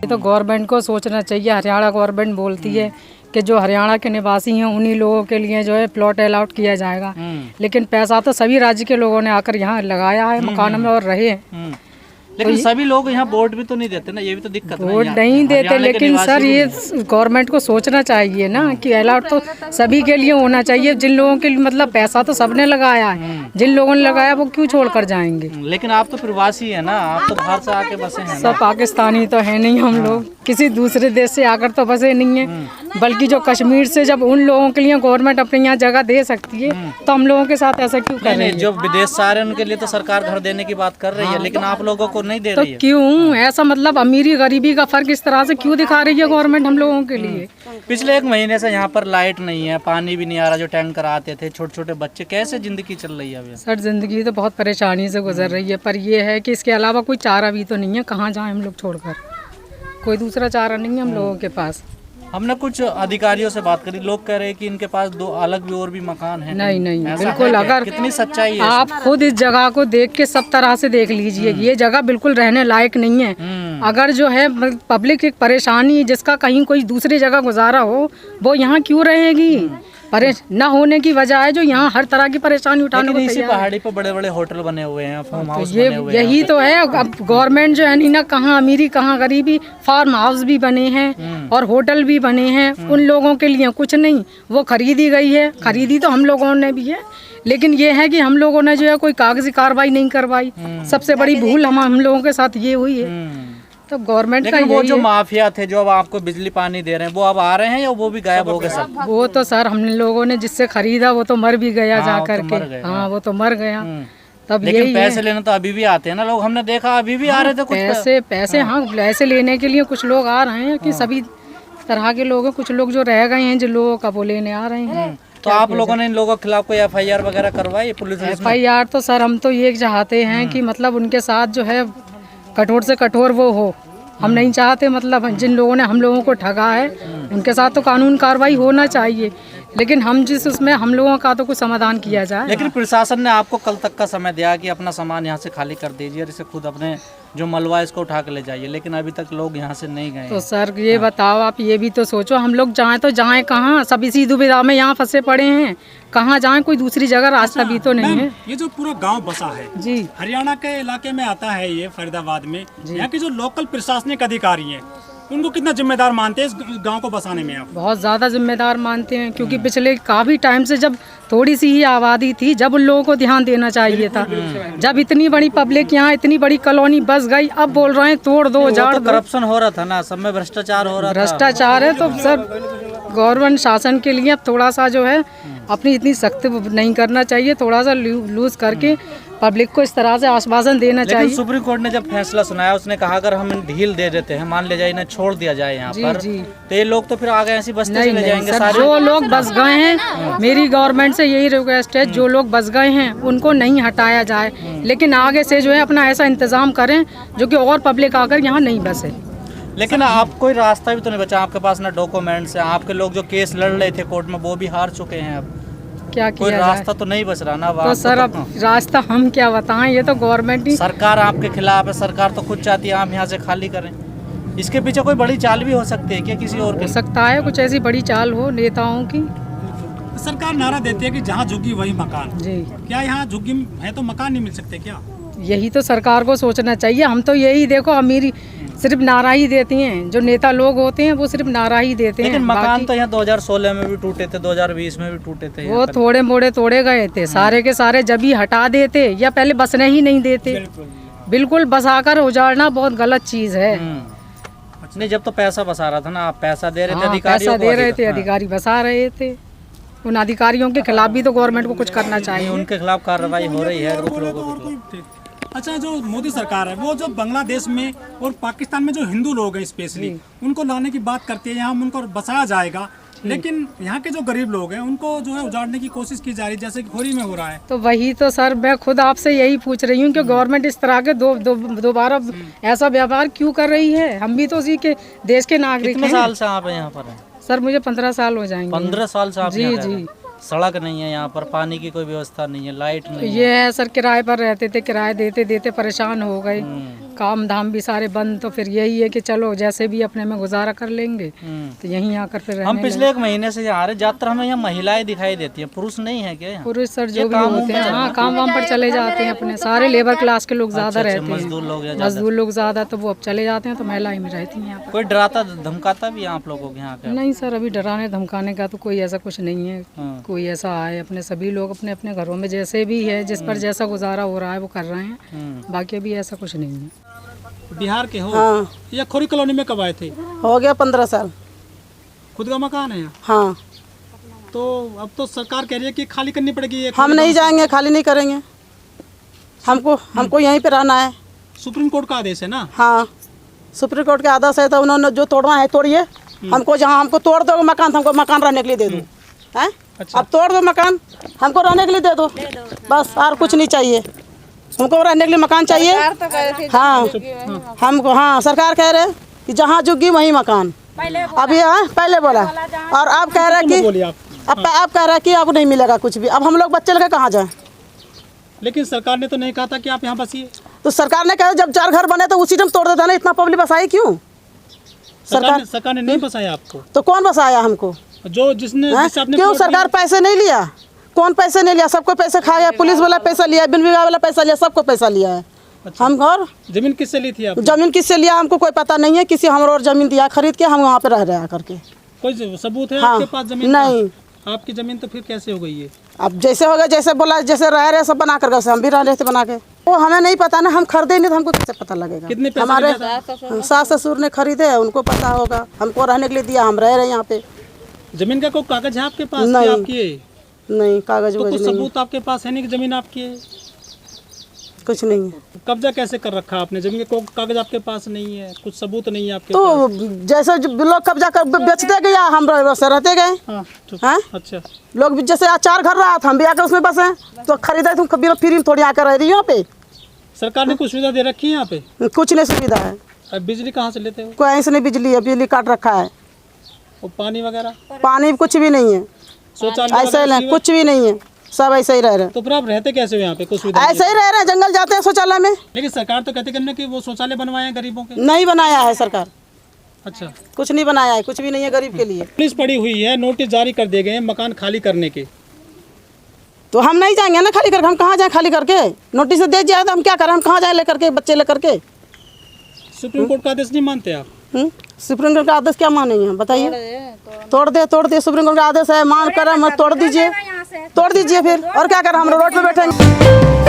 ये तो गवर्नमेंट को सोचना चाहिए। हरियाणा गवर्नमेंट बोलती है कि जो हरियाणा के निवासी हैं उन्हीं लोगों के लिए जो है प्लॉट अलॉट किया जाएगा, लेकिन पैसा तो सभी राज्य के लोगों ने आकर यहाँ लगाया है, मकानों में और रहे हैं। लेकिन सभी लोग यहाँ वोट भी तो नहीं देते ना, ये भी तो दिक्कत है। वोट नहीं देते, लेकिन सर ये गवर्नमेंट को सोचना चाहिए ना कि अलॉट तो सभी के लिए होना चाहिए। जिन लोगों के लिए मतलब पैसा तो सबने लगाया है, जिन लोगों ने लगाया वो क्यों छोड़ कर जाएंगे। लेकिन आप तो प्रवासी है ना, आप तो बाहर से आके बसे हैं। सब पाकिस्तानी तो है नहीं, हम लोग किसी दूसरे देश से आकर तो बसे नहीं है, बल्कि जो कश्मीर से जब उन लोगों के लिए गवर्नमेंट अपने यहाँ जगह दे सकती है तो हम लोगों के साथ ऐसा क्यों कर रही है। जो विदेश से आ रहे हैं उनके लिए तो सरकार घर देने की बात कर रही है, लेकिन आप लोगों को नहीं दे रही है। क्यों ऐसा मतलब अमीरी गरीबी का फर्क इस तरह से क्यों दिखा रही है गवर्नमेंट हम लोगों के लिए। पिछले 1 महीने से यहाँ पर लाइट नहीं है, पानी भी नहीं आ रहा, जो टैंकर आते थे, छोटे छोटे बच्चे, कैसे जिंदगी चल रही है अभी। सर जिंदगी तो बहुत परेशानी से गुजर रही है, पर ये है कि इसके अलावा कोई चारा भी तो नहीं है। कहाँ जाएं हम लोग छोड़कर, कोई दूसरा चारा नहीं है हम लोगों के पास। हमने कुछ अधिकारियों से बात करी, लोग कह रहे हैं कि इनके पास 2 अलग भी और भी मकान हैं। नहीं नहीं, बिल्कुल। अगर कितनी सच्चाई है, आप खुद इस जगह को देख के सब तरह से देख लीजिए, ये जगह बिल्कुल रहने लायक नहीं है। अगर जो है पब्लिक एक परेशानी जिसका कहीं कोई दूसरी जगह गुजारा हो, वो यहाँ क्यों रहेगी। न होने की वजह है जो यहाँ हर तरह की परेशानी उठाने को तैयार है। पहाड़ी पर बड़े बड़े होटल बने हुए हैं, फार्म हाउस ये बने हुए यही तो है। अब गवर्नमेंट जो है ना, कहाँ अमीरी कहाँ गरीबी, फार्म हाउस भी बने हैं और होटल भी बने हैं। उन लोगों के लिए कुछ नहीं, वो खरीदी गई है, खरीदी तो हम लोगों ने भी है, लेकिन ये है कि हम लोगों ने जो है कोई कागजी कार्रवाई नहीं करवाई। सबसे बड़ी भूल हम लोगों के साथ ये हुई है। तो गवर्नमेंट का वो जो माफिया थे जो अब आपको बिजली पानी दे रहे हैं, वो अब आ रहे हैं या वो भी गायब हो गए सब? वो तो सर हम लोगों ने जिससे खरीदा वो तो मर भी गया जा करके। हाँ, वो तो मर गया। तब लेकिन पैसे लेने तो अभी भी आते हैं ना लोग, हमने देखा अभी भी आ रहे थे कुछ पैसे। हाँ, पैसे लेने के लिए कुछ लोग आ रहे हैं कि सभी तरह के लोग हैं। कुछ लोग जो रह गए हैं जिन लोगों का वो लेने आ रहे हैं। तो आप लोगों ने इन लोगों के खिलाफ कोई FIR वगैरह करवाई पुलिस? FIR तो सर हम तो ये चाहते हैं कि मतलब उनके साथ जो है कठोर से कठोर वो हो। हम नहीं चाहते मतलब जिन लोगों ने हम लोगों को ठगा है उनके साथ तो कानून कार्रवाई होना चाहिए, लेकिन हम जिस उसमें हम लोगों का तो कुछ समाधान किया जाए। लेकिन प्रशासन ने आपको कल तक का समय दिया कि अपना सामान यहाँ से खाली कर दीजिए और इसे खुद अपने जो मलबा इसको उठा के ले जाइए, लेकिन अभी तक लोग यहाँ से नहीं गए। तो सर ये बताओ, आप ये भी तो सोचो, हम लोग जाएं तो जाएं कहाँ? सब इसी दुविधा में यहाँ फंसे पड़े हैं, कहाँ जाएं? कोई दूसरी जगह रास्ता भी तो नहीं है। ये जो पूरा गांव बसा है जी, हरियाणा के इलाके में आता है, ये फरीदाबाद में, यहाँ के जो लोकल प्रशासनिक अधिकारी हैं उनको कितना जिम्मेदार मानते हैं इस गांव को बसाने में आप? बहुत ज़्यादा जिम्मेदार मानते हैं, क्योंकि पिछले काफ़ी टाइम से जब थोड़ी सी ही आबादी थी, जब उन लोगों को ध्यान देना चाहिए था। जब इतनी बड़ी पब्लिक यहाँ इतनी बड़ी कॉलोनी बस गई, अब बोल रहे हैं तोड़ दो, जाड़ दो। करप्शन हो रहा था ना, सब में भ्रष्टाचार हो रहा था। भ्रष्टाचार है तो सर गवर्नमेंट शासन के लिए अब थोड़ा सा जो है अपनी इतनी सख्त नहीं करना चाहिए, थोड़ा सा लूज करके पब्लिक को इस तरह से आश्वासन देना चाहिए। सुप्रीम कोर्ट ने जब फैसला सुनाया उसने कहा अगर हम ढील दे देते हैं, मान ले जाए इन्हें छोड़ दिया जाए यहाँ पर, तो ये लोग तो फिर आगे ऐसी बसते चले जाएंगे सारे। जो लोग बस गए हैं, मेरी गवर्नमेंट से यही रिक्वेस्ट है, जो लोग बस गए हैं उनको नहीं हटाया जाए, लेकिन आगे से जो है अपना ऐसा इंतजाम करें जो कि और पब्लिक आकर यहाँ नहीं बसे। लेकिन आप कोई रास्ता भी तो नहीं बचा, आपके पास ना डॉक्यूमेंट्स है, आपके लोग जो केस लड़ रहे थे कोर्ट में वो भी हार चुके हैं। अब क्या कोई रास्ता तो नहीं बच रहा ना। तो सर अब रास्ता हम क्या बताएं, ये तो गवर्नमेंट ही, सरकार आपके खिलाफ है, सरकार तो खुद चाहती है आप यहाँ से खाली करें। इसके पीछे कोई बड़ी चाल भी हो सकती है क्या? किसी और हो सकता है कुछ ऐसी बड़ी चाल हो नेताओं की। सरकार नारा देती है कि जहाँ झुग्गी वही मकान। जी, क्या यहाँ झुग्गी है तो मकान नहीं मिल सकते क्या? यही तो सरकार को सोचना चाहिए। हम तो यही देखो, अमीरी सिर्फ नारा ही देती हैं, जो नेता लोग होते हैं वो सिर्फ नारा ही देते हैं। लेकिन मकान तो यहाँ 2016 में भी टूटे थे, 2020 में भी टूटे थे। वो थोड़े मोड़े तोड़े गए थे, सारे के सारे जब ही हटा देते या पहले बसने ही नहीं देते। बिल्कुल बसाकर उजाड़ना बहुत गलत चीज है। नहीं, जब तो पैसा बसा रहा था ना, आप पैसा दे रहे थे, पैसा दे रहे थे, अधिकारी बसा रहे थे। उन अधिकारियों के खिलाफ भी तो गवर्नमेंट को कुछ करना चाहिए। उनके खिलाफ कार्रवाई हो रही है कुछ लोगों को। अच्छा, जो मोदी सरकार है वो जो बांग्लादेश में और पाकिस्तान में जो हिंदू लोग हैं स्पेशली उनको लाने की बात करती है, यहाँ उनको बसाया जाएगा, लेकिन यहाँ के जो गरीब लोग हैं उनको जो है उजाड़ने की कोशिश की जा रही है, जैसे कि खोरी में हो रहा है। तो वही तो सर मैं खुद आपसे यही पूछ रही हूँ कि गवर्नमेंट इस तरह के दोबारा ऐसा व्यवहार क्यों कर रही है? हम भी तो उसी के देश के नागरिक हैं। कितने साल से आप यहाँ पर हैं? सर मुझे 15 साल हो जाएंगे। 15 साल से आप? जी जी। सड़क नहीं है यहाँ पर, पानी की कोई व्यवस्था नहीं है, लाइट नहीं है। ये है सर, किराए पर रहते थे, किराए देते देते परेशान हो गए। काम धाम भी सारे बंद, तो फिर यही है कि चलो जैसे भी अपने में गुजारा कर लेंगे, तो यहीं आकर फिर हम रहने पिछले 1 महीने से यहाँ आ रहे, ज्यादातर हमें यहाँ महिलाएं दिखाई देती हैं, पुरुष नहीं है क्या यहाँ? पुरुष सर जो भी होते हैं, हाँ काम वाम पर चले जाते हैं अपने, सारे लेबर क्लास के लोग ज्यादा रहते हैं, मजदूर लोग या मजदूर लोग ज्यादा, तो वो अब चले जाते हैं, तो महिलाएं में रहती हैं यहाँ पर। कोई डराता धमकाता भी है आप लोगों के यहाँ का? नहीं सर, अभी डराने धमकाने का तो कोई ऐसा कुछ नहीं है, हाँ। कोई ऐसा आए, अपने सभी लोग अपने अपने घरों में जैसे भी है, जिस पर जैसा गुजारा हो रहा है वो कर रहे हैं, बाकी अभी ऐसा कुछ नहीं है। बिहार के हो? हाँ। या खोरी कॉलोनी में कब आए थे? हो गया 15 साल। खुद का मकान है यहाँ? हाँ। तो अब तो सरकार कह रही है कि खाली करनी पड़ेगी ये। हम नहीं जाएंगे, खाली नहीं करेंगे, हमको यहीं पे रहना है। सुप्रीम कोर्ट का आदेश है ना? हाँ, सुप्रीम कोर्ट के आदेश है, तो उन्होंने जो तोड़ना है तोड़िए, हमको जहाँ हमको तोड़ दो मकान, तो हमको मकान रहने के लिए दे दो, हैं? अच्छा। अब तोड़ दो मकान, हमको रहने के लिए दे दो, बस और कुछ नहीं चाहिए, हमको रहने के लिए मकान चाहिए। हाँ, हमको, हाँ सरकार कह रहे कि जहाँ जुग्गी वहीं मकान, अभी हाँ पहले बोला, और अब कह रहे कि बोलिए आप। अब कह रहा है कि अब नहीं मिलेगा कुछ भी, अब हम लोग बच्चे लेकर कहाँ जाएं? लेकिन सरकार ने तो नहीं कहा था कि आप यहाँ बसिए। तो सरकार ने कहा जब 4 घर बने तो उसी टाइम तोड़ देता ना, इतना पब्लिक बसाई क्यों? सरकार ने नहीं बसाया आपको? तो कौन बसाया हमको? जो जिसने जिससे आपने क्यों प्लॉट सरकार पैसे नहीं लिया? कौन पैसे नहीं लिया? सबको पैसे खाया, पुलिस वाला पैसा लिया, बिन विभाग वाला पैसा लिया, सबको पैसा लिया है। अच्छा। हम और जमीन किससे ली थी आप? जमीन किससे लिया हमको कोई पता नहीं है, किसी हम और जमीन दिया खरीद के, हम वहाँ पे रह रहे हैं करके। कोई सबूत है हाँ, आपके पास जमीन नहीं। का? आपकी जमीन तो फिर कैसे हो गई है? अब जैसे हो गया, जैसे बोला, जैसे रह रहे सब बना कर गए, हम भी रह रहे थे बना के, वो हमें नहीं पता ना, हम खरीदे नहीं तो हमको कैसे पता लगेगा? कितने पैसे हमारे लिया था? सास ससुर ने खरीदे, उनको पता होगा, हमको रहने के लिए दिया, हम रह रहे हैं यहाँ पे। जमीन का कोई कागज है आपके पास? नहीं। कि आपकी है? नहीं, कागज तो कुछ वगैरह नहीं, सबूत आपके पास है नहीं कि जमीन आपकी है? कुछ नहीं है। कब्जा कैसे कर रखा आपने? जमीन के कोई कागज आपके पास नहीं है, कुछ सबूत नहीं है आपके तो जैसे लोग कब्जा कर बेचते गए, हम रहते गए। पास? हाँ, हाँ? अच्छा। लोग जैसे 4 घर रहा था, हम भी आकर उसमें बसे, तो खरीदे, तुम फ्री थोड़ी आकर रह रही हो यहाँ पे। सरकार ने कुछ सुविधा दे रखी है यहाँ पे? कुछ नहीं सुविधा है, अब बिजली कहाँ से लेते हो? कोई ऐसे नहीं, बिजली है, बिजली काट रखा है, और पानी वगैरह? पानी कुछ भी नहीं है, शौचालय ऐसे वगैरह नहीं, कुछ भी नहीं है, सब ऐसे ही रह रहे हैं, तो फिर आप रहते कैसे हो यहाँ पे? कुछ सुविधा नहीं ऐसे ही रह रहे हैं, जंगल जाते हैं शौचालय में। है। लेकिन सरकार तो कहते करने कि वो शौचालय बनवाए हैं गरीबों के। नहीं बनाया है सरकार, अच्छा। कुछ नहीं बनाया है, कुछ भी नहीं है गरीब के लिए। पुलिस पड़ी हुई है, नोटिस जारी कर दिए गए हैं मकान खाली करने के। तो हम नहीं जाएंगे ना खाली करके, हम कहाँ जाएं खाली करके? नोटिस दे दिया है तो हम क्या करें, हम कहाँ जाएं लेकर के, बच्चे लेकर के? सुप्रीम कोर्ट का आदेश नहीं मानते आप? सुप्रीम कोर्ट का आदेश क्या मानेंगे, बताइए? तोड़ दे, सुप्रीम कोर्ट का आदेश है, मान कर मत तोड़ दीजिए फिर, और क्या करें, हम रोड पे बैठेंगे।